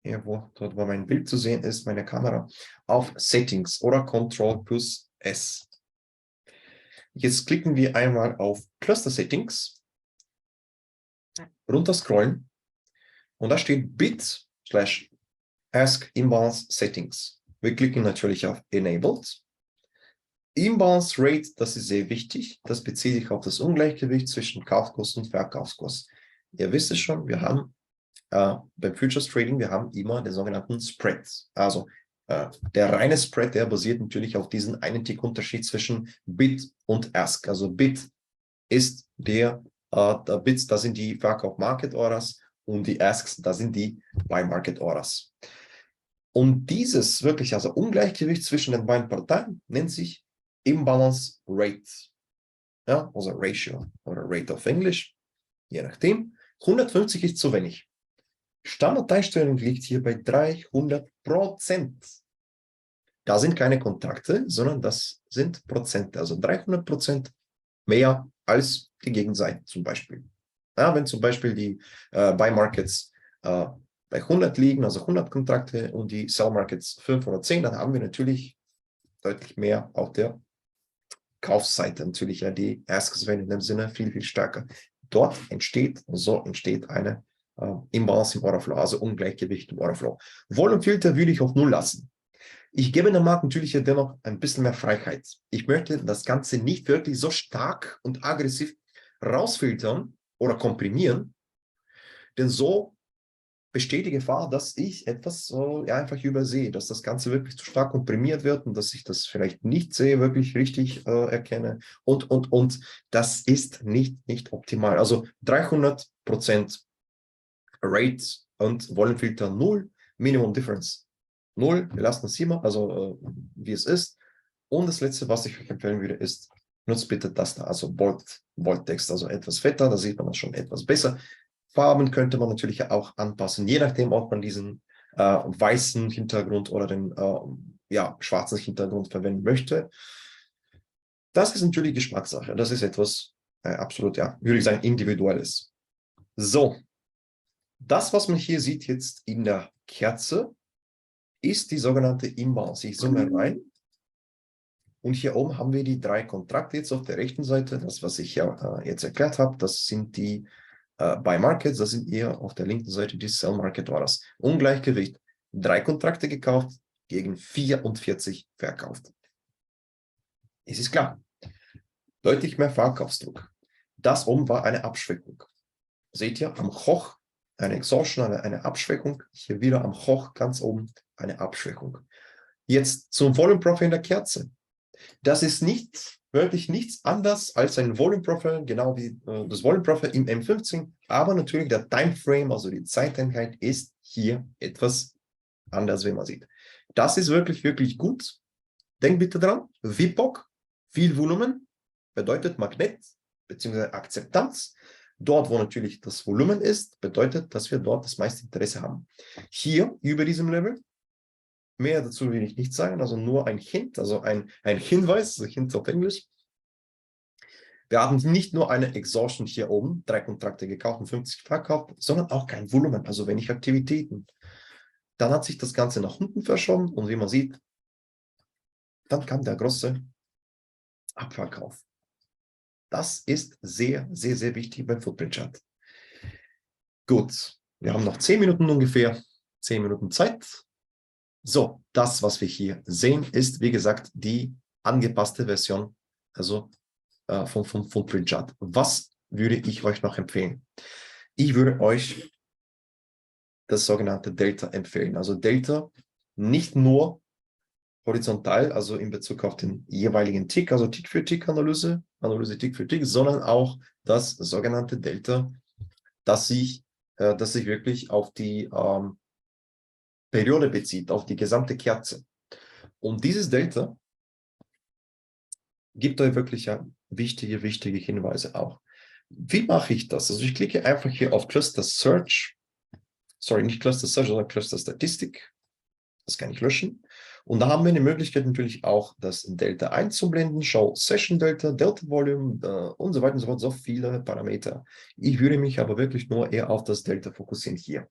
dort wo mein Bild zu sehen ist, meine Kamera, auf Settings oder Ctrl plus S. Jetzt klicken wir einmal auf Cluster Settings, runter scrollen und da steht bit/ask imbalance settings. Wir klicken natürlich auf Enabled. Imbalance Rate, das ist sehr wichtig. Das bezieht sich auf das Ungleichgewicht zwischen Kaufkurs und Verkaufskurs. Ihr wisst es schon, wir haben beim Futures Trading, wir haben immer den sogenannten Spread. Also der reine Spread, der basiert natürlich auf diesem einen Tick Unterschied zwischen Bid und Ask. Also Bid ist der Bids, das sind die Verkauf-Market Orders und die Asks, das sind die Buy-Market Orders. Und dieses wirklich, also Ungleichgewicht zwischen den beiden Parteien, nennt sich Imbalance Rate. Ja, also Ratio oder Rate auf Englisch, je nachdem. 150 ist zu wenig. Standardeinstellung liegt hier bei 300%. Da sind keine Kontrakte, sondern das sind Prozente, also 300% mehr als die Gegenseite zum Beispiel. Ja, wenn zum Beispiel die Buy Markets bei 100 liegen, also 100 Kontrakte und die Sell Markets 5 oder 10, dann haben wir natürlich deutlich mehr auf der Kaufseite. Natürlich, ja, die Asks werden in dem Sinne viel, viel stärker. Dort entsteht eine Imbalance im Orderflow, also Ungleichgewicht im Orderflow. Volume-Filter würde ich auf 0 lassen. Ich gebe dem Markt natürlich dennoch ein bisschen mehr Freiheit. Ich möchte das Ganze nicht wirklich so stark und aggressiv rausfiltern oder komprimieren, denn so besteht die Gefahr, dass ich etwas einfach übersehe, dass das Ganze wirklich zu stark komprimiert wird und dass ich das vielleicht nicht sehe, wirklich richtig erkenne und das ist nicht optimal. Also 300% Rate und Volumenfilter 0, Minimum Difference 0, wir lassen es hier mal, also wie es ist. Und das letzte, was ich euch empfehlen würde, ist, nutzt bitte das da, also Bold-Text, also etwas fetter, da sieht man das schon etwas besser. Farben könnte man natürlich auch anpassen, je nachdem, ob man diesen weißen Hintergrund oder den schwarzen Hintergrund verwenden möchte. Das ist natürlich Geschmackssache. Das ist etwas absolut, würde ich sagen, Individuelles. So, das, was man hier sieht jetzt in der Kerze, ist die sogenannte Imbalance. Ich zoome rein. Und hier oben haben wir die 3 Kontrakte jetzt auf der rechten Seite. Das, was ich ja jetzt erklärt habe, das sind die Buy Markets, das sind eher auf der linken Seite die Sell Market Orders. Ungleichgewicht. 3 Kontrakte gekauft, gegen 44 verkauft. Es ist klar, deutlich mehr Verkaufsdruck. Das oben war eine Abschwächung. Seht ihr, am Hoch eine Exhaustion, eine Abschwächung. Hier wieder am Hoch ganz oben eine Abschwächung. Jetzt zum Volume Profile in der Kerze. Das ist wirklich nichts anderes als ein Volume Profile, genau wie das Volume Profile im M15. Aber natürlich der Timeframe, also die Zeiteinheit, ist hier etwas anders, wie man sieht. Das ist wirklich, wirklich gut. Denkt bitte dran, VPOC, viel Volumen, bedeutet Magnet bzw. Akzeptanz. Dort, wo natürlich das Volumen ist, bedeutet, dass wir dort das meiste Interesse haben. Hier, über diesem Level, mehr dazu will ich nicht sagen, also nur ein Hint, also ein Hinweis, also Hint auf Englisch. Wir haben nicht nur eine Exhaustion hier oben, 3 Kontrakte gekauft und 50 verkauft, sondern auch kein Volumen, also wenig Aktivitäten. Dann hat sich das Ganze nach unten verschoben und wie man sieht, dann kam der große Abverkauf. Das ist sehr, sehr, sehr wichtig beim Footprint Chart. Gut, wir haben noch 10 Minuten ungefähr, 10 Minuten Zeit. So, das, was wir hier sehen, ist, wie gesagt, die angepasste Version, also vom Footprint Chart. Was würde ich euch noch empfehlen? Ich würde euch das sogenannte Delta empfehlen. Also Delta nicht nur horizontal, also in Bezug auf den jeweiligen Tick, also Tick für Tick Analyse Tick für Tick, sondern auch das sogenannte Delta, das sich wirklich auf die Periode bezieht, auf die gesamte Kerze. Und dieses Delta gibt euch wirklich wichtige Hinweise auch. Wie mache ich das? Also ich klicke einfach hier auf Cluster Search, sorry, nicht Cluster Search, sondern Cluster Statistik. Das kann ich löschen. Und da haben wir eine Möglichkeit natürlich auch, das Delta einzublenden, Show Session Delta, Delta Volume und so weiter und so fort, so viele Parameter. Ich würde mich aber wirklich nur eher auf das Delta fokussieren hier.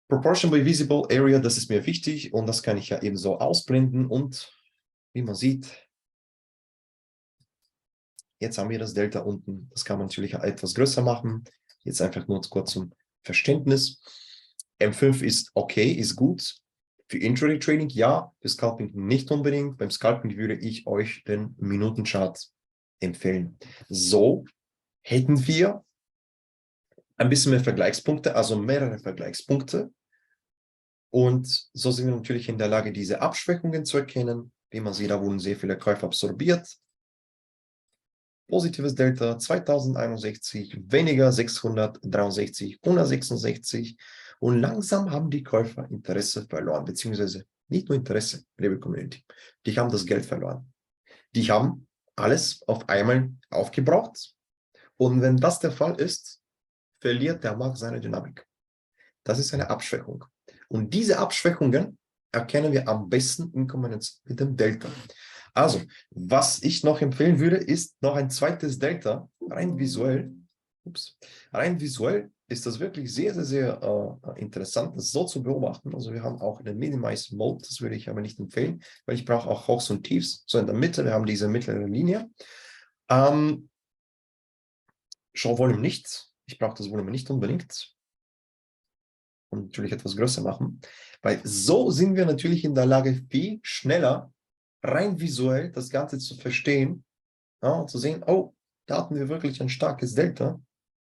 Proportion by Visible Area, das ist mir wichtig und das kann ich ja eben so ausblenden und wie man sieht, jetzt haben wir das Delta unten. Das kann man natürlich etwas größer machen. Jetzt einfach nur kurz zum Verständnis. M5 ist okay, ist gut. Für Intraday Trading ja, für Scalping nicht unbedingt. Beim Scalping würde ich euch den Minutenchart empfehlen. So hätten wir ein bisschen mehr Vergleichspunkte, also mehrere Vergleichspunkte. Und so sind wir natürlich in der Lage, diese Abschwächungen zu erkennen. Wie man sieht, da wurden sehr viele Käufe absorbiert. Positives Delta 2061, weniger 663, 166 und langsam haben die Käufer Interesse verloren, beziehungsweise nicht nur Interesse, liebe Community, die haben das Geld verloren. Die haben alles auf einmal aufgebraucht und wenn das der Fall ist, verliert der Markt seine Dynamik. Das ist eine Abschwächung. Und diese Abschwächungen erkennen wir am besten in Kombination mit dem Delta. Also, was ich noch empfehlen würde, ist noch ein zweites Delta. Rein visuell ist das wirklich sehr, sehr, sehr interessant, das so zu beobachten. Also wir haben auch einen Minimize Mode, das würde ich aber nicht empfehlen, weil ich brauche auch Hochs und Tiefs. So in der Mitte, wir haben diese mittlere Linie. Show Volume nicht. Ich brauche das Volumen nicht unbedingt. Und natürlich etwas größer machen. Weil so sind wir natürlich in der Lage, viel schneller rein visuell das Ganze zu verstehen, ja, und zu sehen, oh, da hatten wir wirklich ein starkes Delta.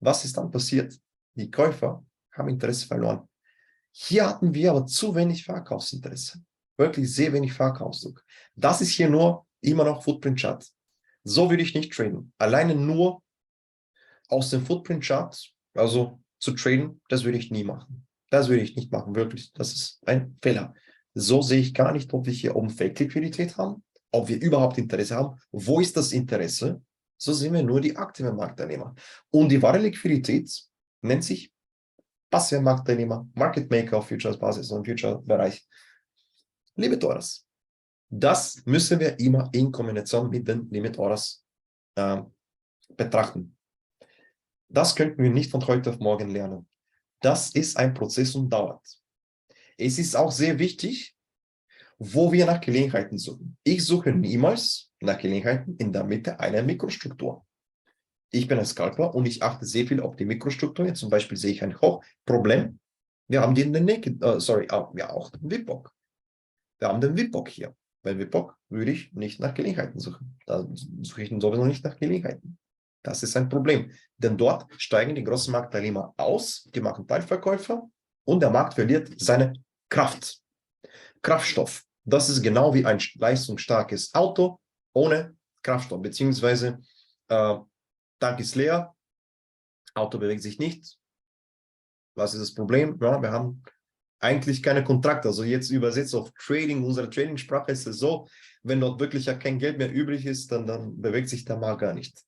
Was ist dann passiert? Die Käufer haben Interesse verloren. Hier hatten wir aber zu wenig Verkaufsinteresse. Wirklich sehr wenig Verkaufsdruck. Das ist hier nur immer noch Footprint Chart. So würde ich nicht traden. Alleine nur aus dem Footprint Chart, also zu traden, das würde ich nie machen. Das würde ich nicht machen, wirklich. Das ist ein Fehler. So sehe ich gar nicht, ob wir hier oben Fake-Liquidität haben, ob wir überhaupt Interesse haben. Wo ist das Interesse? So sehen wir nur die aktiven Marktteilnehmer. Und die wahre Liquidität nennt sich passive Marktteilnehmer, Market Maker auf Futures-Basis und Future-Bereich. Limit Orders. Das müssen wir immer in Kombination mit den Limit Orders betrachten. Das könnten wir nicht von heute auf morgen lernen. Das ist ein Prozess und dauert. Es ist auch sehr wichtig, wo wir nach Gelegenheiten suchen. Ich suche niemals nach Gelegenheiten in der Mitte einer Mikrostruktur. Ich bin ein Scalper und ich achte sehr viel auf die Mikrostruktur. Jetzt zum Beispiel sehe ich ein Hochproblem. Wir haben die in der Naked, auch den VPOC. Wir haben den WIPOC hier. Bei WIPOC würde ich nicht nach Gelegenheiten suchen. Da suche ich sowieso nicht nach Gelegenheiten. Das ist ein Problem. Denn dort steigen die großen Marktteilnehmer aus, die machen Teilverkäufer und der Markt verliert seine Kraft. Kraftstoff. Das ist genau wie ein leistungsstarkes Auto ohne Kraftstoff. Beziehungsweise Tank ist leer, Auto bewegt sich nicht. Was ist das Problem? Ja, wir haben eigentlich keine Kontrakte. Also jetzt übersetzt auf Trading, unsere Trading-Sprache ist es so, wenn dort wirklich ja kein Geld mehr übrig ist, dann bewegt sich der Markt gar nicht.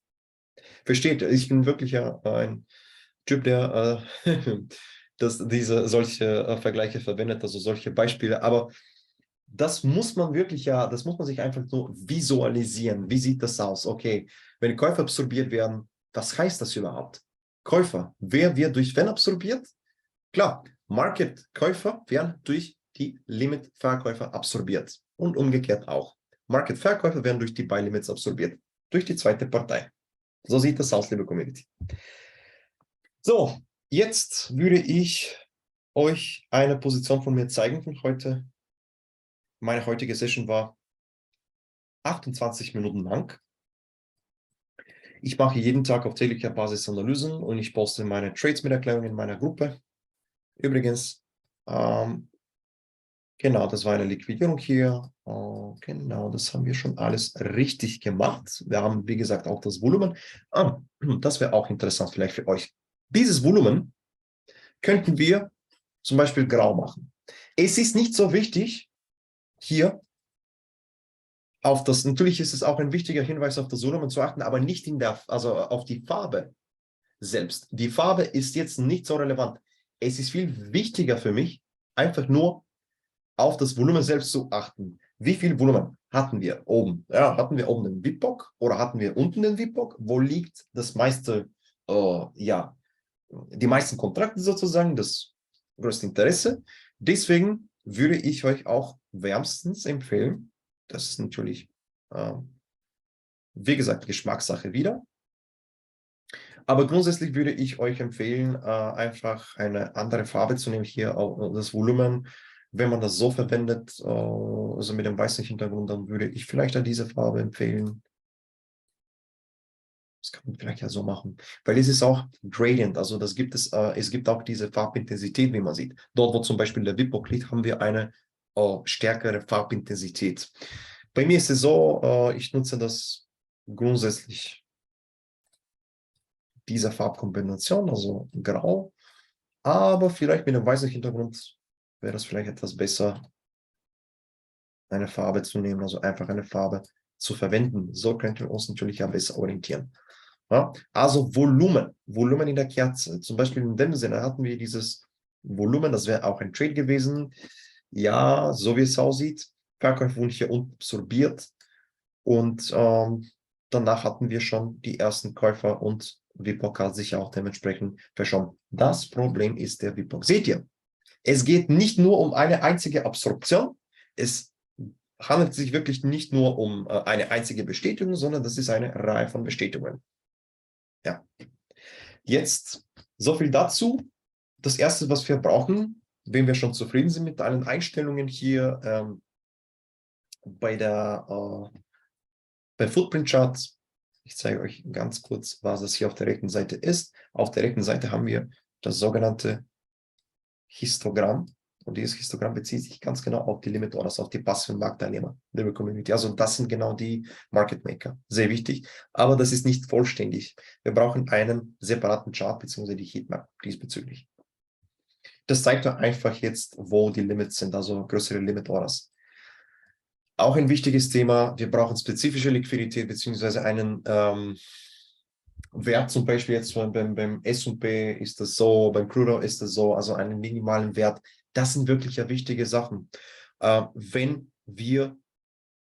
Versteht, ich bin wirklich ja ein Typ, der solche Vergleiche verwendet, also solche Beispiele, aber das muss man wirklich ja, das muss man sich einfach so visualisieren. Wie sieht das aus? Okay, wenn Käufer absorbiert werden, was heißt das überhaupt? Käufer, wer wird durch wen absorbiert? Klar, Market-Käufer werden durch die Limit-Verkäufer absorbiert und umgekehrt auch. Market-Verkäufer werden durch die Buy-Limits absorbiert, durch die zweite Partei. So sieht das aus, liebe Community. So, jetzt würde ich euch eine Position von mir zeigen von heute. Meine heutige Session war 28 Minuten lang. Ich mache jeden Tag auf täglicher Basis Analysen und ich poste meine Trades mit Erklärungen in meiner Gruppe. Übrigens, genau, das war eine Liquidierung hier. Genau, das haben wir schon alles richtig gemacht. Wir haben, wie gesagt, auch das Volumen. Das wäre auch interessant vielleicht für euch. Dieses Volumen könnten wir zum Beispiel grau machen. Es ist nicht so wichtig, hier auf das, natürlich ist es auch ein wichtiger Hinweis auf das Volumen zu achten, aber nicht also auf die Farbe selbst. Die Farbe ist jetzt nicht so relevant. Es ist viel wichtiger für mich, einfach nur auf das Volumen selbst zu achten. Wie viel Volumen hatten wir oben? Ja, hatten wir oben den WIPOC oder hatten wir unten den WIPOC? Wo liegt das meiste, ja, die meisten Kontrakte sozusagen, das größte Interesse? Deswegen würde ich euch auch wärmstens empfehlen, das ist natürlich, wie gesagt, Geschmackssache wieder. Aber grundsätzlich würde ich euch empfehlen, einfach eine andere Farbe zu nehmen, hier auch das Volumen. Wenn man das so verwendet, also mit dem weißen Hintergrund, dann würde ich vielleicht diese Farbe empfehlen. Das kann man vielleicht ja so machen, weil es ist auch Gradient, also das gibt es gibt auch diese Farbintensität, wie man sieht. Dort, wo zum Beispiel der WIPOC liegt, haben wir eine stärkere Farbintensität. Bei mir ist es so, ich nutze das grundsätzlich dieser Farbkombination, also grau, aber vielleicht mit einem weißen Hintergrund wäre das vielleicht etwas besser, eine Farbe zu nehmen, also einfach eine Farbe zu verwenden. So könnten wir uns natürlich ja besser orientieren. Ja? Also Volumen in der Kerze. Zum Beispiel in dem Sinne hatten wir dieses Volumen, das wäre auch ein Trade gewesen. Ja, so wie es aussieht. Verkäufe wurden hier unten absorbiert und danach hatten wir schon die ersten Käufer und WIPOC hat sich auch dementsprechend verschoben. Das Problem ist der WIPOC. Seht ihr, es geht nicht nur um eine einzige Absorption, es handelt sich wirklich nicht nur um eine einzige Bestätigung, sondern das ist eine Reihe von Bestätigungen. Ja. Jetzt so viel dazu. Das Erste, was wir brauchen, wenn wir schon zufrieden sind mit allen Einstellungen hier bei Footprint Charts. Ich zeige euch ganz kurz, was es hier auf der rechten Seite ist. Auf der rechten Seite haben wir das sogenannte Histogramm. Und dieses Histogramm bezieht sich ganz genau auf die Limit Orders, auf die passiven Marktteilnehmer, liebe Community. Also das sind genau die Market Maker. Sehr wichtig. Aber das ist nicht vollständig. Wir brauchen einen separaten Chart bzw. die Heatmap diesbezüglich. Das zeigt einfach jetzt, wo die Limits sind, also größere Limit Orders. Auch ein wichtiges Thema, wir brauchen spezifische Liquidität beziehungsweise einen Wert, zum Beispiel jetzt beim S&P ist das so, beim Crudo ist das so, also einen minimalen Wert. Das sind wirklich ja wichtige Sachen. Wenn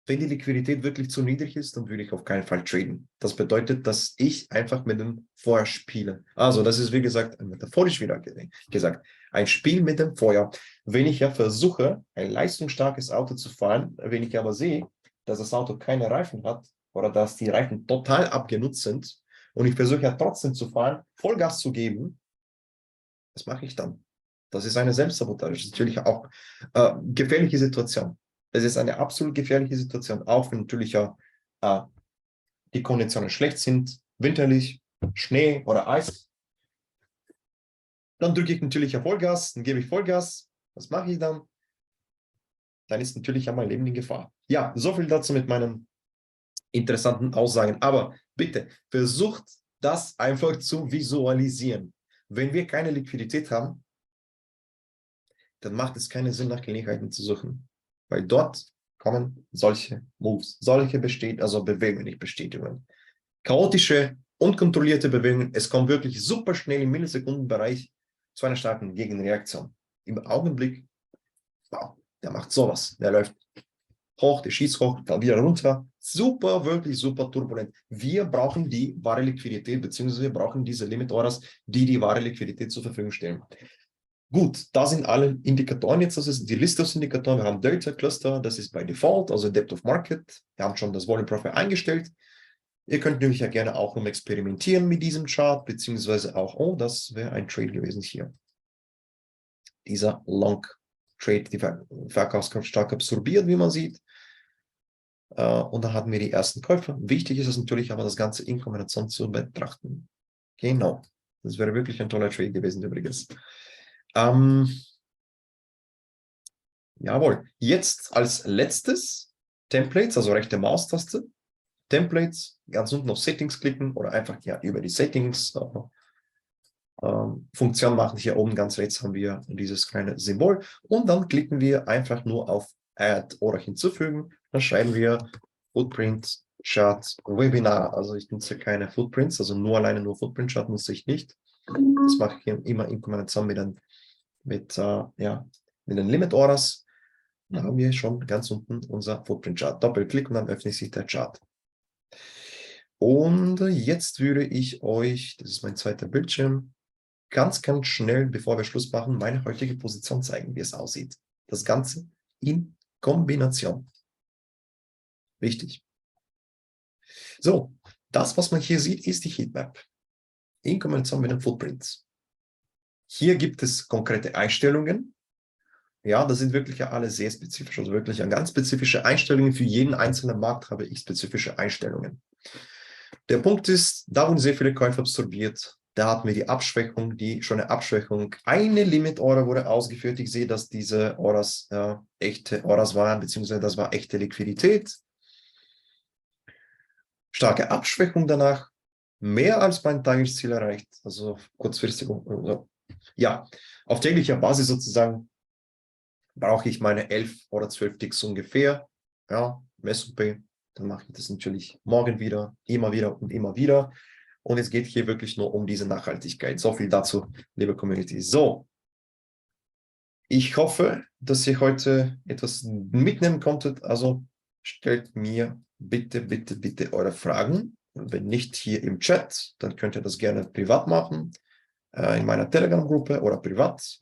die Liquidität wirklich zu niedrig ist, dann würde ich auf keinen Fall traden. Das bedeutet, dass ich einfach mit dem Feuer spiele. Also das ist, wie gesagt, metaphorisch wieder gesagt, ein Spiel mit dem Feuer. Wenn ich ja versuche, ein leistungsstarkes Auto zu fahren, wenn ich aber sehe, dass das Auto keine Reifen hat oder dass die Reifen total abgenutzt sind und ich versuche ja trotzdem zu fahren, Vollgas zu geben, was mache ich dann? Das ist eine Selbstsabotage. Das ist natürlich auch gefährliche Situation. Es ist eine absolut gefährliche Situation, auch wenn natürlich ja die Konditionen schlecht sind, winterlich, Schnee oder Eis. Dann drücke ich natürlich auf Vollgas, dann gebe ich Vollgas. Was mache ich dann? Dann ist natürlich ja mein Leben in Gefahr. Ja, so viel dazu mit meinen interessanten Aussagen. Aber bitte versucht das einfach zu visualisieren. Wenn wir keine Liquidität haben, dann macht es keinen Sinn, nach Gelegenheiten zu suchen. Weil dort kommen solche Moves, solche Bewegungen, nicht Bestätigungen. Chaotische, unkontrollierte Bewegungen. Es kommt wirklich super schnell im Millisekundenbereich zu einer starken Gegenreaktion. Im Augenblick, wow, der macht sowas. Der läuft hoch, der schießt hoch, dann wieder runter. Super, wirklich super turbulent. Wir brauchen die wahre Liquidität, beziehungsweise wir brauchen diese Limit Orders, die die wahre Liquidität zur Verfügung stellen. Gut, da sind alle Indikatoren jetzt, das ist die Liste aus Indikatoren. Wir haben Delta Cluster, das ist bei Default, also Depth of Market. Wir haben schon das Volume Profile eingestellt. Ihr könnt nämlich ja gerne auch noch experimentieren mit diesem Chart, beziehungsweise auch, oh, das wäre ein Trade gewesen hier. Dieser Long Trade, die Verkaufskraft stark absorbiert, wie man sieht. Und dann hatten wir die ersten Käufer. Wichtig ist es natürlich aber, das Ganze in Kombination zu betrachten. Genau. Das wäre wirklich ein toller Trade gewesen übrigens. Jawohl. Jetzt als letztes Templates, also rechte Maustaste. Templates, ganz unten auf Settings klicken oder einfach ja über die Settings Funktion machen. Hier oben ganz rechts haben wir dieses kleine Symbol und dann klicken wir einfach nur auf Add oder hinzufügen. Dann schreiben wir Footprint Chart Webinar. Also ich nutze keine Footprints, also alleine nur Footprint Chart nutze ich nicht. Das mache ich immer in Kombination mit den Limit Orders. Da haben wir schon ganz unten unser Footprint Chart. Doppelklick und dann öffnet sich der Chart. Und jetzt würde ich euch, das ist mein zweiter Bildschirm, ganz schnell, bevor wir Schluss machen, meine heutige Position zeigen, wie es aussieht. Das Ganze in Kombination. Wichtig. So, das, was man hier sieht, ist die Heatmap. In Kombination mit den Footprints. Hier gibt es konkrete Einstellungen. Ja, das sind wirklich ja alle sehr spezifisch, also wirklich ganz spezifische Einstellungen. Für jeden einzelnen Markt habe ich spezifische Einstellungen. Der Punkt ist, da wurden sehr viele Käufe absorbiert. Da hatten wir die Abschwächung, schon eine Abschwächung. Eine Limit-Order wurde ausgeführt. Ich sehe, dass diese Orders echte Orders waren, beziehungsweise das war echte Liquidität. Starke Abschwächung danach. Mehr als mein Tagesziel erreicht. Also kurzfristig. Ja, auf täglicher Basis sozusagen brauche ich meine 11 oder 12 Ticks ungefähr. Ja, SOP. Dann mache ich das natürlich morgen wieder und immer wieder. Und es geht hier wirklich nur um diese Nachhaltigkeit. So viel dazu, liebe Community. So, ich hoffe, dass ihr heute etwas mitnehmen konntet. Also stellt mir bitte, bitte, bitte eure Fragen. Wenn nicht hier im Chat, dann könnt ihr das gerne privat machen, in meiner Telegram-Gruppe oder privat.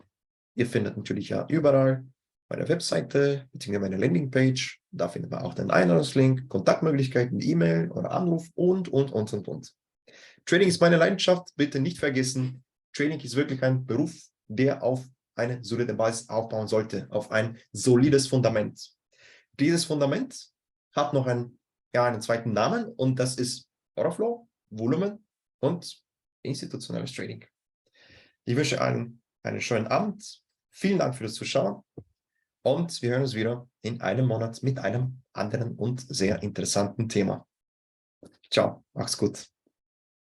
Ihr findet natürlich ja überall meine Webseite bzw. meine Landingpage. Da findet man auch den Einladungslink, Kontaktmöglichkeiten, E-Mail oder Anruf und. Trading ist meine Leidenschaft, bitte nicht vergessen. Trading ist wirklich ein Beruf, der auf eine solide Basis aufbauen sollte, auf ein solides Fundament. Dieses Fundament hat noch einen zweiten Namen und das ist Orderflow, Volumen und institutionelles Trading. Ich wünsche allen einen schönen Abend. Vielen Dank für das Zuschauen und wir hören uns wieder in einem Monat mit einem anderen und sehr interessanten Thema. Ciao, mach's gut.